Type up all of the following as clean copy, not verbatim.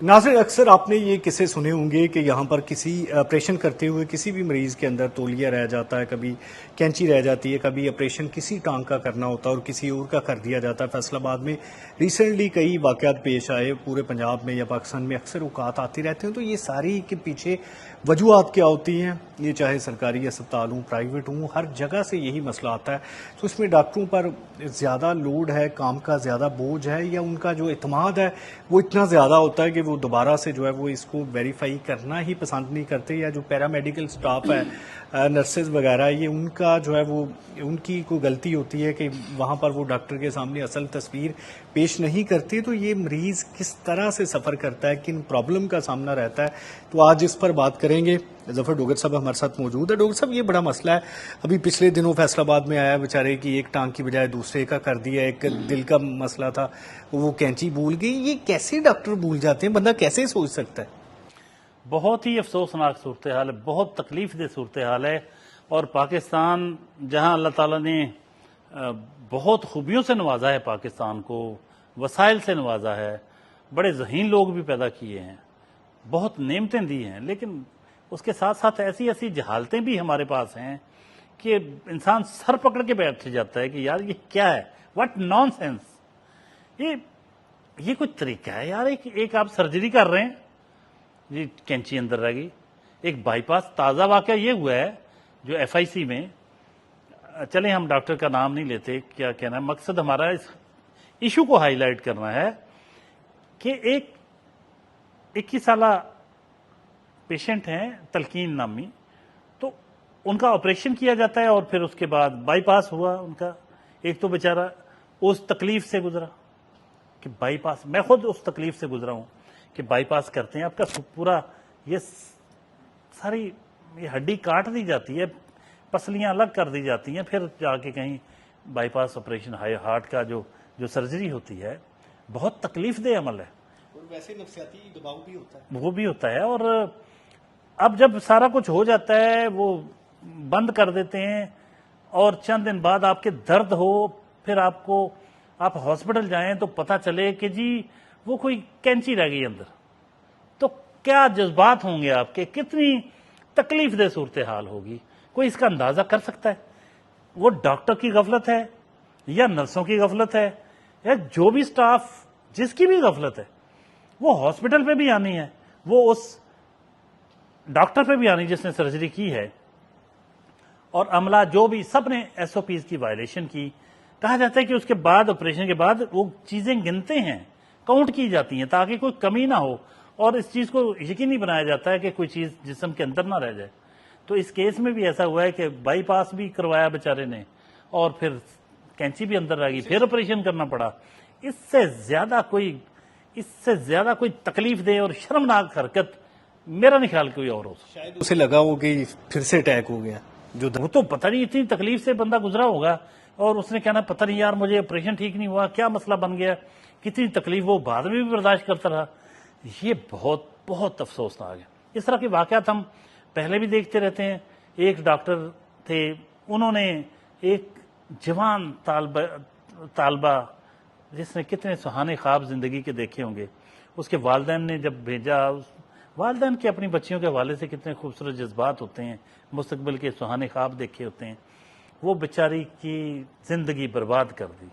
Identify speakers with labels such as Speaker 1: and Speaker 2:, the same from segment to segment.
Speaker 1: नाज़रीन, अक्सर आपने ये किस्से सुने होंगे कि यहाँ पर किसी ऑपरेशन करते हुए किसी भी मरीज़ के अंदर तौलिया रह जाता है, कभी कैंची रह जाती है, कभी ऑपरेशन किसी टांग का करना होता है और किसी और का कर दिया जाता है। फैसलाबाद में रिसेंटली कई वाक़यात पेश आए, पूरे पंजाब में या पाकिस्तान में अक्सर औकात आते रहते हैं। तो ये सारी के पीछे वजूहात क्या होती हैं? ये चाहे सरकारी अस्पताल हों, प्राइवेट हों, हर जगह से यही मसला आता है। तो इसमें डॉक्टरों पर ज़्यादा लोड है, काम का ज़्यादा बोझ है, या उनका जो इत्मीनान है वो इतना ज़्यादा होता है कि वो दोबारा से जो है वो इसको वेरीफाई करना ही पसंद नहीं करते, या जो पैरामेडिकल स्टाफ है, नर्सेज वगैरह, ये उनका जो है वो उनकी कोई गलती होती है कि वहाँ पर वो डॉक्टर के सामने असल तस्वीर पेश नहीं करती। तो ये मरीज़ किस तरह से सफ़र करता है, किन प्रॉब्लम का सामना रहता है, तो आज इस पर बात करेंगे। जफर डोगर साहब हमारे साथ मौजूद है। डोगर साहब, ये बड़ा मसला है, अभी पिछले दिनों फैसलाबाद में आया, बेचारे की एक टांग की बजाय दूसरे का कर दिया, एक दिल का मसला था, वो कैंची भूल गई। ये कैसे डॉक्टर भूल जाते हैं? बंदा कैसे सोच सकता है?
Speaker 2: बहुत ही अफसोसनाक सूरत हाल है, बहुत तकलीफ दे सूरत हाल है। और पाकिस्तान, जहां अल्लाह ताला ने बहुत खूबियों से नवाजा है, पाकिस्तान को वसाइल से नवाजा है, बड़े ज़हीन लोग भी पैदा किए हैं, बहुत नेमतें दी हैं, लेकिन उसके साथ साथ ऐसी ऐसी जहालतें भी हमारे पास हैं कि इंसान सर पकड़ के बैठ जाता है कि यार ये क्या है, व्हाट नॉनसेंस। ये कोई तरीका है यार? एक आप सर्जरी कर रहे हैं जी, कैंची अंदर रह गई। एक बाईपास ताज़ा वाकया ये हुआ है जो FIC में, चलें हम डॉक्टर का नाम नहीं लेते, क्या कहना है, मकसद हमारा इस इशू को हाईलाइट करना है कि एक 21 साला पेशेंट हैं तलकीन नामी, तो उनका ऑपरेशन किया जाता है और फिर उसके बाद बाईपास हुआ उनका। एक तो बेचारा उस तकलीफ से गुजरा कि बाईपास, मैं खुद उस तकलीफ से गुजरा हूं कि बाईपास करते हैं, आपका पूरा ये सारी ये हड्डी काट दी जाती है, पसलियां अलग कर दी जाती हैं, फिर जाके कहीं बाईपास ऑपरेशन, हार्ट का जो सर्जरी होती है, बहुत तकलीफ दे अमल है।
Speaker 1: और वैसे नफ्सियाती दबाव भी होता है,
Speaker 2: वो भी होता है। और अब जब सारा कुछ हो जाता है, वो बंद कर देते हैं और चंद दिन बाद आपके दर्द हो, फिर आप हॉस्पिटल जाएं तो पता चले कि जी वो कोई कैंची रह गई अंदर, तो क्या जज्बात होंगे आपके, कितनी तकलीफ दे सूरत हाल होगी, कोई इसका अंदाजा कर सकता है? वो डॉक्टर की गफलत है या नर्सों की गफलत है या जो भी स्टाफ जिसकी भी गफलत है, वो हॉस्पिटल पे भी आनी है, वो उस डॉक्टर पे भी आनी जिसने सर्जरी की है, और अमला जो भी, सब ने SOPs की वायलेशन की। कहा जाता है कि उसके बाद, ऑपरेशन के बाद वो चीजें गिनते हैं, काउंट की जाती हैं ताकि कोई कमी ना हो, और इस चीज को यकीनी बनाया जाता है कि कोई चीज जिस्म के अंदर ना रह जाए। तो इस केस में भी ऐसा हुआ है कि बाईपास भी करवाया बेचारे ने और फिर कैंची भी अंदर रह गई, फिर ऑपरेशन करना पड़ा। इससे ज्यादा कोई तकलीफ दे और शर्मनाक हरकत मेरा नहीं ख्याल कोई और हो सकता।
Speaker 1: शायद उसे लगा हो कि फिर से अटैक हो गया,
Speaker 2: वो तो पता नहीं, इतनी तकलीफ से बंदा गुजरा होगा और उसने कहना पता नहीं यार मुझे ऑपरेशन ठीक नहीं हुआ, क्या मसला बन गया, कितनी तकलीफ वो बाद में भी बर्दाश्त करता रहा। ये बहुत बहुत अफसोसनाक है। इस तरह के वाकयात हम पहले भी देखते रहते हैं। एक डॉक्टर थे, उन्होंने एक जवान तालबा जिसने कितने सुहाने ख्वाब जिंदगी के देखे होंगे, उसके वालिदैन ने जब भेजा, वालिदैन के अपनी बच्चियों के हवाले से कितने खूबसूरत जज्बात होते हैं, मुस्तकबिल के सुहाने ख्वाब देखे होते हैं, वो बेचारी की जिंदगी बर्बाद कर दी।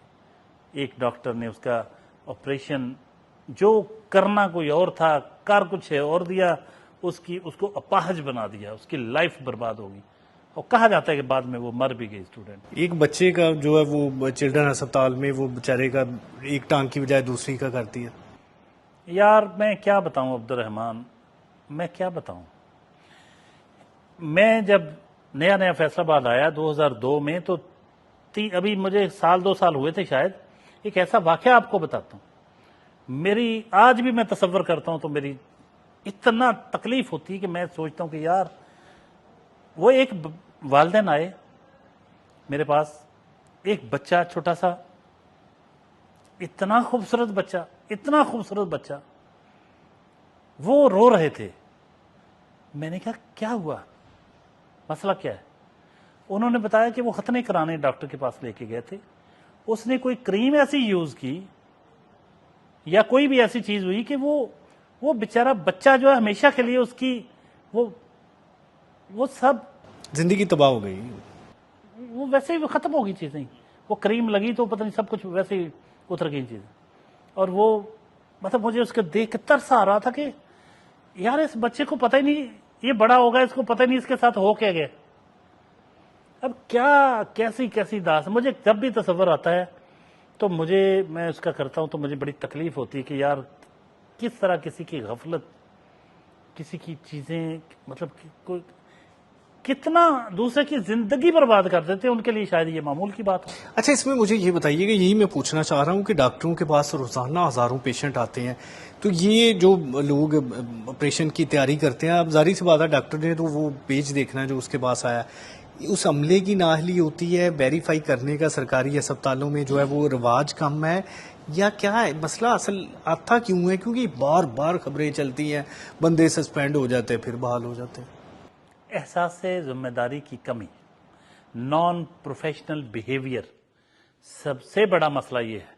Speaker 2: एक डॉक्टर ने उसका ऑपरेशन जो करना कोई और था, कर कुछ है और दिया, उसको अपाहज बना दिया, उसकी लाइफ बर्बाद होगी। और कहा जाता है कि बाद में वो मर भी गई स्टूडेंट।
Speaker 1: एक बच्चे का जो है वो चिल्ड्रन अस्पताल में वो बेचारे का एक टांग की बजाय दूसरी का करती है।
Speaker 2: यार मैं क्या बताऊं अब्दुर्रहमान, मैं क्या बताऊं। मैं जब नया फैसलाबाद आया 2002 में, तो अभी मुझे 2 साल हुए थे शायद। एक ऐसा वाकया आपको बताता हूं, मेरी आज भी मैं तसव्वुर करता हूं तो मेरी इतना तकलीफ होती है कि मैं सोचता हूं कि यार, वो एक वालिदैन आए मेरे पास, एक बच्चा छोटा सा, इतना खूबसूरत बच्चा, वो रो रहे थे। मैंने कहा क्या हुआ, मसला क्या है? उन्होंने बताया कि वो खतने कराने डॉक्टर के पास लेके गए थे, उसने कोई क्रीम ऐसी यूज की या कोई भी ऐसी चीज हुई कि वो وہ बेचारा बच्चा जो है हमेशा के लिए उसकी वो सब
Speaker 1: जिंदगी तबाह हो गई।
Speaker 2: वो वैसे ही वो खत्म हो गई चीजें, वो क्रीम लगी तो पता नहीं सब कुछ वैसे ही उतर गई चीजें। और वो मतलब मुझे उसको देख के तरस आ रहा था कि यार इस बच्चे को पता ही नहीं ये बड़ा होगा, इसको पता ही नहीं इसके साथ हो क्या गया। अब क्या कैसी कैसी दास, मुझे जब भी तस्वर आता है तो मैं उसका करता हूं तो मुझे बड़ी तकलीफ होती है कि यार किस तरह किसी की गफलत, किसी की चीजें, मतलब कोई कितना दूसरे की जिंदगी बर्बाद कर देते हैं, उनके लिए शायद ये मामूल की बात है।
Speaker 1: अच्छा, इसमें मुझे ये बताइए कि यही मैं पूछना चाह रहा हूँ कि डॉक्टरों के पास रोजाना हजारों पेशेंट आते हैं, तो ये जो लोग ऑपरेशन की तैयारी करते हैं, अब जाहिर सी बात है डॉक्टर ने तो वो पेज देखना है जो उसके पास आया, उस अमले की नाअहली होती है, वेरीफाई करने का सरकारी अस्पतालों में जो है वो रिवाज कम है, या क्या है मसला असल आता क्यों है? क्योंकि बार बार खबरें चलती हैं, बंदे सस्पेंड हो जाते हैं फिर बहाल हो जाते हैं।
Speaker 2: एहसास जिम्मेदारी की कमी, नॉन प्रोफेशनल बिहेवियर, सबसे बड़ा मसला ये है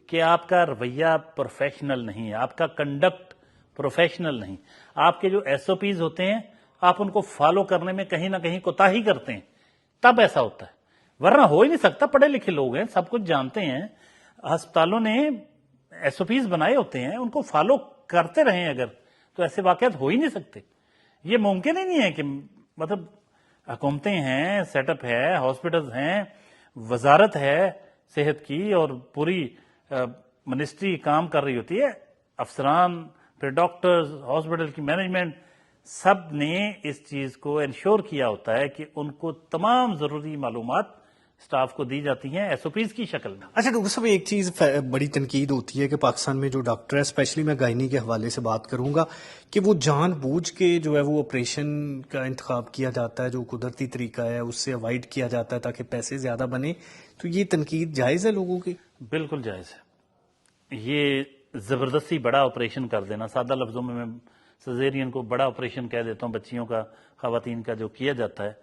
Speaker 2: कि आपका रवैया प्रोफेशनल नहीं है, आपका कंडक्ट प्रोफेशनल नहीं। आपके जो एसओपीज होते हैं आप उनको फॉलो करने में कहीं ना कहीं कोताही करते हैं, तब ऐसा होता है, वरना हो ही नहीं सकता। पढ़े लिखे लोग हैं, सब कुछ जानते हैं, अस्पतालों ने एसओपीज बनाए होते हैं, उनको फॉलो करते रहें अगर, तो ऐसे वाकयात हो ही नहीं सकते। ये मुमकिन ही नहीं है कि मतलब हुकूमतें हैं, सेटअप है, हॉस्पिटल्स हैं, वजारत है सेहत की और पूरी मिनिस्ट्री काम कर रही होती है, अफसरान, फिर डॉक्टर्स, हॉस्पिटल की मैनेजमेंट, सब ने इस चीज को इंश्योर किया होता है कि उनको तमाम जरूरी मालूमात स्टाफ को दी जाती हैं एसओपीज की शक्ल में।
Speaker 1: अच्छा डॉक्टर साहब, एक चीज बड़ी तनकीद होती है कि पाकिस्तान में जो डॉक्टर है, स्पेशली मैं गायनी के हवाले से बात करूंगा, कि वो जानबूझ के जो है वो ऑपरेशन का इंतखाब किया जाता है, जो कुदरती तरीका है उससे अवॉइड किया जाता है ताकि पैसे ज्यादा बने, तो ये तनकीद जायज है लोगों की?
Speaker 2: बिल्कुल जायज है। ये जबरदस्ती बड़ा ऑपरेशन कर देना, सादा लफ्जों में मैं सजेरियन को बड़ा ऑपरेशन कह देता हूँ, बच्चियों का, खवातीन का जो किया जाता है,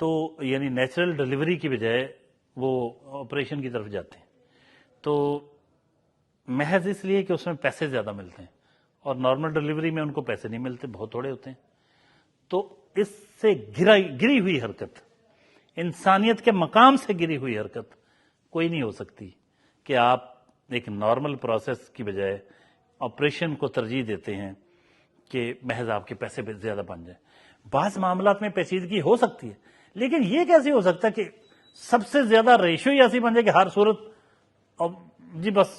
Speaker 2: तो यानी नेचुरल डिलीवरी की बजाय वो ऑपरेशन की तरफ जाते हैं, तो महज इसलिए कि उसमें पैसे ज्यादा मिलते हैं, और नॉर्मल डिलीवरी में उनको पैसे नहीं मिलते, बहुत थोड़े होते हैं। तो इससे गिरी हुई हरकत, इंसानियत के मकाम से गिरी हुई हरकत कोई नहीं हो सकती कि आप एक नॉर्मल प्रोसेस की बजाय ऑपरेशन को तरजीह देते हैं कि महज आपके पैसे ज्यादा बन जाए। बाज़ मामलात में पेचीदगी हो सकती है, लेकिन ये कैसे हो सकता है कि सबसे ज्यादा रेशियो ही ऐसी बन जाए कि हर सूरत और जी बस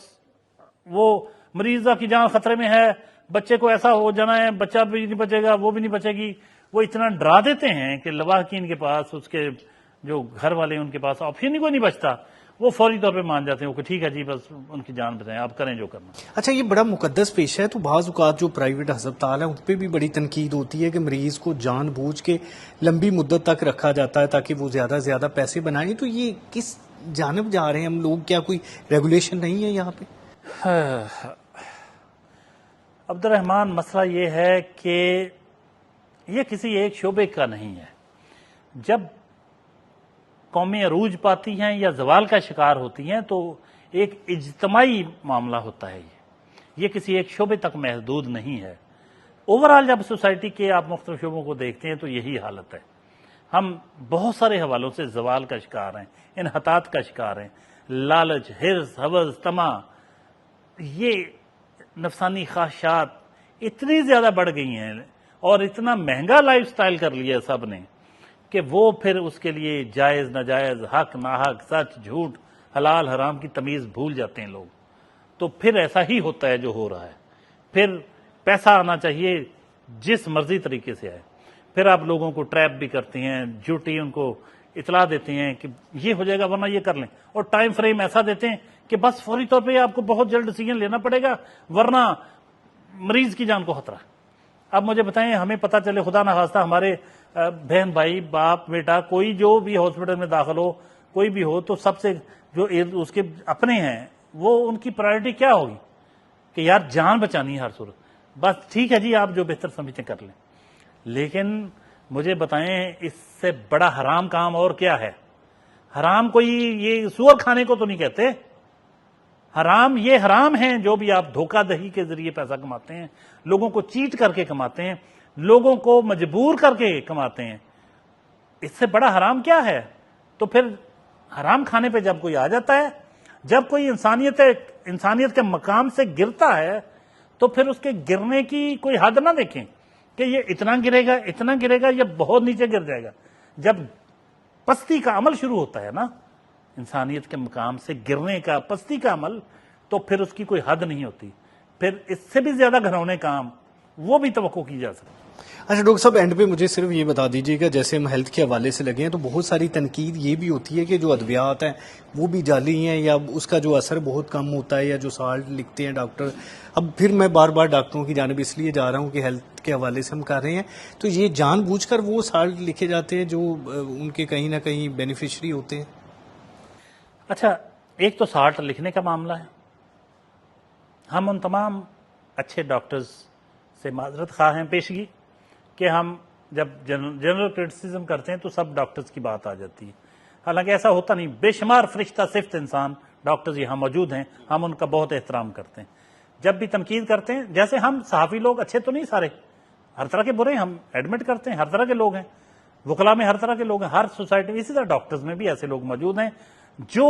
Speaker 2: वो मरीजा की जान खतरे में है, बच्चे को ऐसा हो जाना है, बच्चा भी नहीं बचेगा, वो भी नहीं बचेगी, वो इतना डरा देते हैं कि लवाहकीन के पास, उसके जो घर वाले उनके पास ऑप्शन ही कोई नहीं बचता, वो फौरी तौर पे मान जाते हैं कि ठीक है जी बस उनकी जान बचाएं, आप करें जो करना।
Speaker 1: अच्छा, ये बड़ा मुकद्दस पेशा है, तो बाज़ औक़ात जो प्राइवेट अस्पताल है उन पर भी बड़ी तनकीद होती है कि मरीज को जानबूझ के लंबी मुद्दत तक रखा जाता है ताकि वो ज्यादा से ज्यादा पैसे बनाएं, तो ये किस जानिब जा रहे हैं हम लोग? क्या कोई रेगुलेशन नहीं है यहाँ पे?
Speaker 2: अब्दुर्रहमान, मसला ये है कि ये किसी एक शोबे का नहीं है। जब कौमें अरूज पाती हैं या जवाल का शिकार होती हैं तो एक इज्तमाई मामला होता है, ये किसी एक शोबे तक महदूद नहीं है। ओवरऑल जब सोसाइटी के आप मुख्तलिफ शोबों को देखते हैं तो यही हालत है। हम बहुत सारे हवालों से जवाल का शिकार हैं, इनहतात का शिकार हैं, लालच, हिर्स, हवस, तमा, ये नफसानी ख्वाहिशात इतनी ज्यादा बढ़ गई हैं और इतना महंगा लाइफ स्टाइल कर लिया सब ने कि वो फिर उसके लिए जायज नाजायज, हक नाहक, सच झूठ, हलाल हराम की तमीज भूल जाते हैं लोग। तो फिर ऐसा ही होता है जो हो रहा है, फिर पैसा आना चाहिए जिस मर्जी तरीके से आए, फिर आप लोगों को ट्रैप भी करते हैं, झूठी उनको इतला देते हैं कि ये हो जाएगा वरना ये कर लें, और टाइम फ्रेम ऐसा देते हैं कि बस फौरी तौर पे आपको बहुत जल्द डिसीजन लेना पड़ेगा वरना मरीज की जान को खतरा। अब मुझे बताएं, हमें पता चले खुदा ना खास्ता हमारे बहन भाई बाप बेटा कोई जो भी हॉस्पिटल में दाखिल हो, कोई भी हो, तो सबसे जो उसके अपने हैं वो उनकी प्रायोरिटी क्या होगी कि यार जान बचानी है हर सूरत। बस ठीक है जी, आप जो बेहतर समझते कर लें, लेकिन मुझे बताएं इससे बड़ा हराम काम और क्या है? हराम कोई ये सूअर खाने को तो नहीं कहते, حرام یہ حرام ہیں جو بھی آپ دھوکہ دہی کے ذریعے پیسہ کماتے ہیں، لوگوں کو چیٹ کر کے کماتے ہیں، لوگوں کو مجبور کر کے کماتے ہیں، اس سے بڑا حرام کیا ہے؟ تو پھر حرام کھانے پہ جب کوئی آ جاتا ہے، جب کوئی انسانیت کے مقام سے گرتا ہے، تو پھر اس کے گرنے کی کوئی حد نہ دیکھیں کہ یہ اتنا گرے گا یا بہت نیچے گر جائے گا۔ جب پستی کا عمل شروع ہوتا ہے نا، انسانیت کے مقام سے گرنے کا، پستی کا عمل، تو پھر اس کی کوئی حد نہیں ہوتی، پھر اس سے بھی زیادہ گھنونے کام وہ بھی توقع کی جا سکتی۔
Speaker 1: اچھا ڈاکٹر صاحب، اینڈ پہ مجھے صرف یہ بتا دیجیے کہ جیسے ہم ہیلتھ کے حوالے سے لگے ہیں تو بہت ساری تنقید یہ بھی ہوتی ہے کہ جو ادویات ہیں وہ بھی جعلی ہیں، یا اس کا جو اثر بہت کم ہوتا ہے، یا جو سالٹ لکھتے ہیں ڈاکٹر۔ اب پھر میں بار بار ڈاکٹروں کی جانب اس لیے جا رہا ہوں کہ ہیلتھ کے حوالے سے ہم کر رہے ہیں، تو یہ جان بوجھ کر وہ سالٹ لکھے جاتے ہیں جو ان کے کہیں نہ کہیں بینیفیشری ہوتے ہیں۔
Speaker 2: اچھا، ایک تو سالٹ لکھنے کا معاملہ ہے، ہم ان تمام اچھے ڈاکٹرز سے معذرت خواہ ہیں پیشگی کہ ہم جب جنرل کرٹیسزم کرتے ہیں تو سب ڈاکٹرز کی بات آ جاتی ہے، حالانکہ ایسا ہوتا نہیں۔ بے شمار فرشتہ صفت انسان ڈاکٹرز یہاں موجود ہیں، ہم ان کا بہت احترام کرتے ہیں۔ جب بھی تنقید کرتے ہیں، جیسے ہم صحافی لوگ اچھے تو نہیں سارے، ہر طرح کے برے ہیں، ہم ایڈمٹ کرتے ہیں، ہر طرح کے لوگ ہیں، وکلاء میں ہر طرح کے لوگ ہیں، ہر سوسائٹی میں، اسی طرح ڈاکٹرز میں بھی ایسے لوگ موجود ہیں جو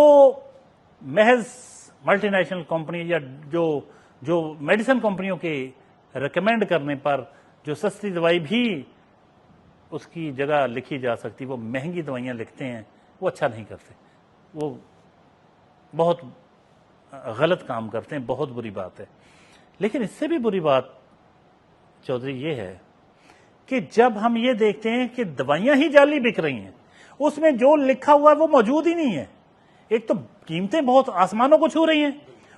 Speaker 2: محض ملٹی نیشنل کمپنی یا جو میڈیسن کمپنیوں کے ریکمینڈ کرنے پر جو سستی دوائی بھی اس کی جگہ لکھی جا سکتی، وہ مہنگی دوائیاں لکھتے ہیں، وہ اچھا نہیں کرتے، وہ بہت غلط کام کرتے ہیں، بہت بری بات ہے۔ لیکن اس سے بھی بری بات چودھری یہ ہے کہ جب ہم یہ دیکھتے ہیں کہ دوائیاں ہی جعلی بک رہی ہیں، اس میں جو لکھا ہوا ہے وہ موجود ہی نہیں ہے، ایک تو قیمتیں بہت آسمانوں کو چھو رہی ہیں،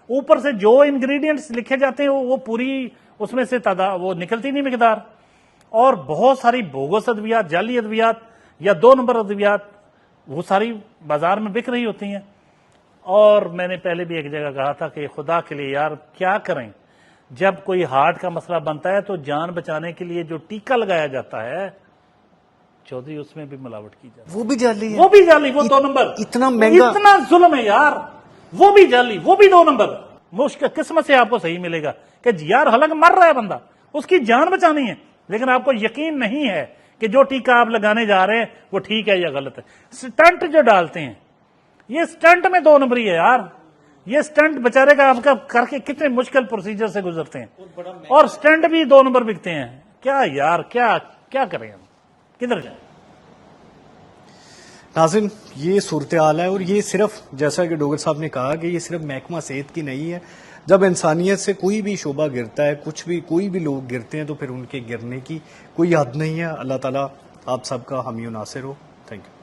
Speaker 2: اوپر سے جو انگریڈینٹس لکھے جاتے ہیں وہ پوری اس میں سے وہ نکلتی نہیں مقدار، اور بہت ساری بوگس ادویات، جعلی ادویات یا 2 نمبر ادویات وہ ساری بازار میں بک رہی ہوتی ہیں۔ اور میں نے پہلے بھی ایک جگہ کہا تھا کہ خدا کے لیے یار کیا کریں، جب کوئی ہارٹ کا مسئلہ بنتا ہے تو جان بچانے کے لیے جو ٹیکہ لگایا جاتا ہے چودھری، اس میں بھی ملاوٹ کی جاتی ہے،
Speaker 1: وہ بھی جعلی ہے،
Speaker 2: وہ بھی جعلی، وہ 2 نمبر،
Speaker 1: اتنا مہنگا،
Speaker 2: اتنا ظلم ہے یار، وہ بھی جعلی، وہ بھی 2 نمبر۔ مشکل قسمت سے آپ کو صحیح ملے گا کہ یار حالانکہ مر رہا ہے بندہ، اس کی جان بچانی ہے، لیکن آپ کو یقین نہیں ہے کہ جو ٹیکہ آپ لگانے جا رہے ہیں وہ ٹھیک ہے یا غلط ہے۔ سٹنٹ جو ڈالتے ہیں، یہ سٹنٹ میں 2 نمبری ہے یار، یہ سٹنٹ بچارے کا آپ کا کر کے کتنے مشکل پروسیجر سے گزرتے ہیں، اور سٹنٹ بھی 2 نمبر بکتے ہیں۔ کیا یار، کیا کریں ہم، کدھر جائیں؟
Speaker 1: ناظرین، یہ صورتحال ہے، اور یہ صرف جیسا کہ ڈوگر صاحب نے کہا کہ یہ صرف محکمہ صحت کی نہیں ہے۔ جب انسانیت سے کوئی بھی شعبہ گرتا ہے، کوئی بھی لوگ گرتے ہیں، تو پھر ان کے گرنے کی کوئی حد نہیں ہے۔ اللہ تعالیٰ آپ سب کا حامی و ناصر ہو۔ Thank you.